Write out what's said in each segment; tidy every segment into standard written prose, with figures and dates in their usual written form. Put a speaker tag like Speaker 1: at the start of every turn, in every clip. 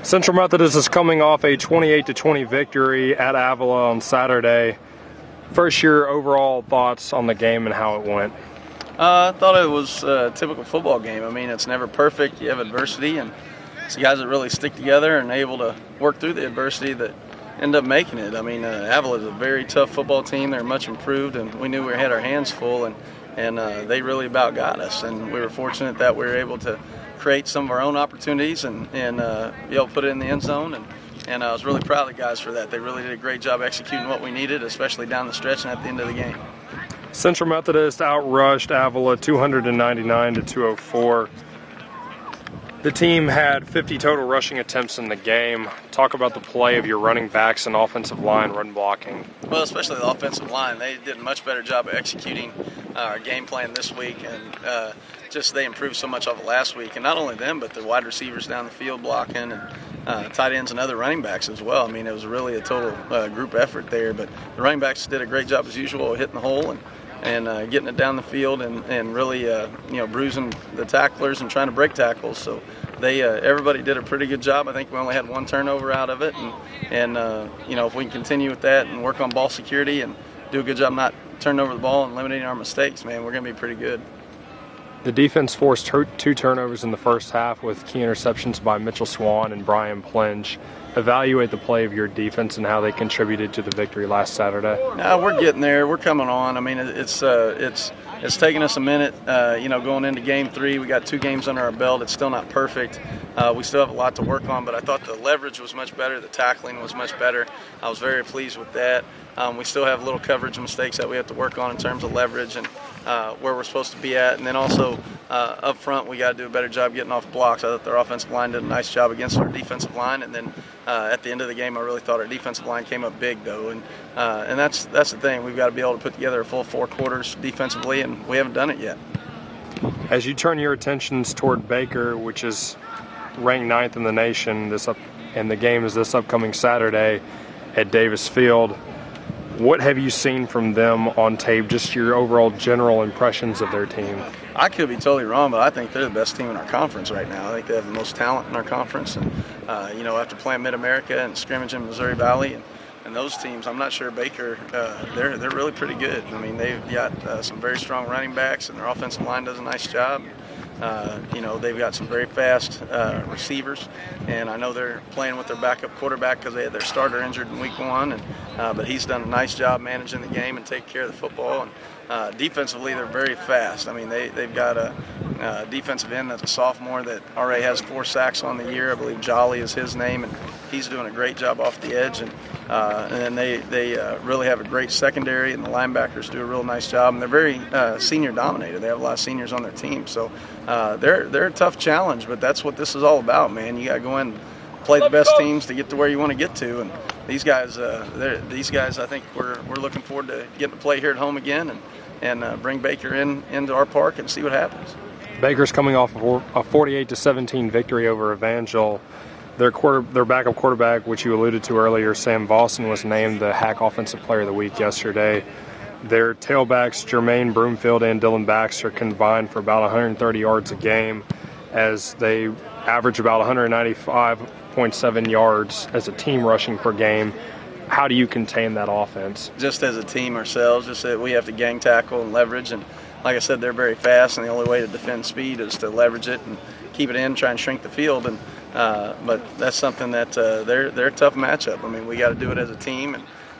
Speaker 1: Central Methodist is coming off a 28-20 victory at Avila on Saturday. First, your overall thoughts on the game and how it went.
Speaker 2: I thought it was a typical football game. I mean, it's never perfect. You have adversity, and it's guys that really stick together and able to work through the adversity that end up making it. I mean, Avila is a very tough football team. They're much improved, and we knew we had our hands full, and they really about got us. And we were fortunate that we were able to create some of our own opportunities and be able to put it in the end zone. And I was really proud of the guys for that. They really did a great job executing what we needed, especially down the stretch and at the end of the game.
Speaker 1: Central Methodist outrushed Avila 299-204. The team had 50 total rushing attempts in the game. Talk about the play of your running backs and offensive line run blocking.
Speaker 2: Well, especially the offensive line. They did a much better job of executing our game plan this week, and just they improved so much off of last week. And not only them, but the wide receivers down the field blocking, and tight ends and other running backs as well. I mean, it was really a total group effort there. But the running backs did a great job as usual of hitting the hole and getting it down the field and really bruising the tacklers and trying to break tackles. So everybody did a pretty good job. I think we only had one turnover out of it, and if we can continue with that and work on ball security and do a good job not turning over the ball and limiting our mistakes, man, we're going to be pretty good.
Speaker 1: The defense forced 2 turnovers in the first half with key interceptions by Mitchell Swan and Brian Plinge. Evaluate the play of your defense and how they contributed to the victory last Saturday.
Speaker 2: No, we're getting there. We're coming on. I mean, it's taken us a minute. Going into Game 3, we got 2 games under our belt. It's still not perfect. We still have a lot to work on, but I thought the leverage was much better. The tackling was much better. I was very pleased with that. We still have little coverage mistakes that we have to work on in terms of leverage and where we're supposed to be at. And then also up front, we got to do a better job getting off blocks. I thought their offensive line did a nice job against our defensive line. And then at the end of the game, I really thought our defensive line came up big, though. And that's the thing. We've got to be able to put together a full 4 quarters defensively, and we haven't done it yet.
Speaker 1: As you turn your attentions toward Baker, which is ranked 9th in the nation, and the game is this upcoming Saturday at Davis Field, what have you seen from them on tape, just your overall general impressions of their team?
Speaker 2: I could be totally wrong, but I think they're the best team in our conference right now. I think they have the most talent in our conference. And, after playing Mid-America and scrimmaging in Missouri Valley and those teams, I'm not sure Baker, they're really pretty good. I mean, they've got some very strong running backs, and their offensive line does a nice job. They've got some very fast receivers, and I know they're playing with their backup quarterback because they had their starter injured in week 1, but he's done a nice job managing the game and taking care of the football. And defensively, they're very fast. I mean, they've got a defensive end that's a sophomore that already has 4 sacks on the year. I believe Jolly is his name, and he's doing a great job off the edge. And then they really have a great secondary, and the linebackers do a real nice job. And they're very senior dominated. They have a lot of seniors on their team, so they're a tough challenge. But that's what this is all about, man. You got to go in and play the best teams to get to where you want to get to. And these guys, I think we're looking forward to getting to play here at home again and bring Baker into our park and see what happens.
Speaker 1: Baker's coming off a 48-17 victory over Evangel. Their backup quarterback, which you alluded to earlier, Sam Vossen, was named the HAC Offensive Player of the Week yesterday. Their tailbacks, Jermaine Broomfield and Dylan Baxter, combined for about 130 yards a game, as they average about 195.7 yards as a team rushing per game. How do you contain that offense?
Speaker 2: Just as a team ourselves, just that we have to gang tackle and leverage. And like I said, they're very fast, and the only way to defend speed is to leverage it and keep it in, try and shrink the field. And but that's something that they're a tough matchup. I mean, we got to do it as a team,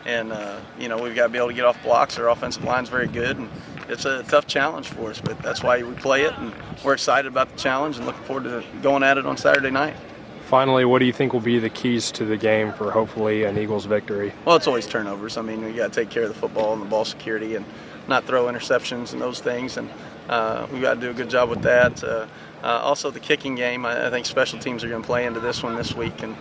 Speaker 2: and we've got to be able to get off blocks. Our offensive line's very good, and it's a tough challenge for us. But that's why we play it, and we're excited about the challenge and looking forward to going at it on Saturday night.
Speaker 1: Finally, what do you think will be the keys to the game for hopefully an Eagles victory?
Speaker 2: Well, it's always turnovers. I mean, we got to take care of the football and the ball security and not throw interceptions and those things, and we've got to do a good job with that. Also, the kicking game, I think special teams are going to play into this one this week, and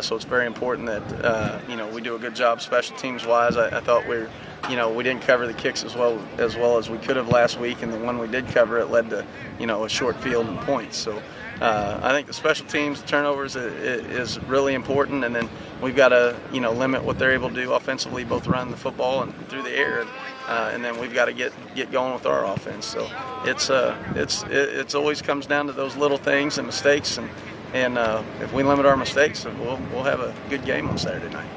Speaker 2: so it's very important that we do a good job special teams-wise. I thought we didn't cover the kicks as well as we could have last week, and the one we did cover, it led to a short field and points. So I think the special teams, the turnovers is really important, and then we've got to limit what they're able to do offensively, both running the football and through the air. And then we've got to get going with our offense. So it's always comes down to those little things and mistakes, and and if we limit our mistakes, we'll have a good game on Saturday night.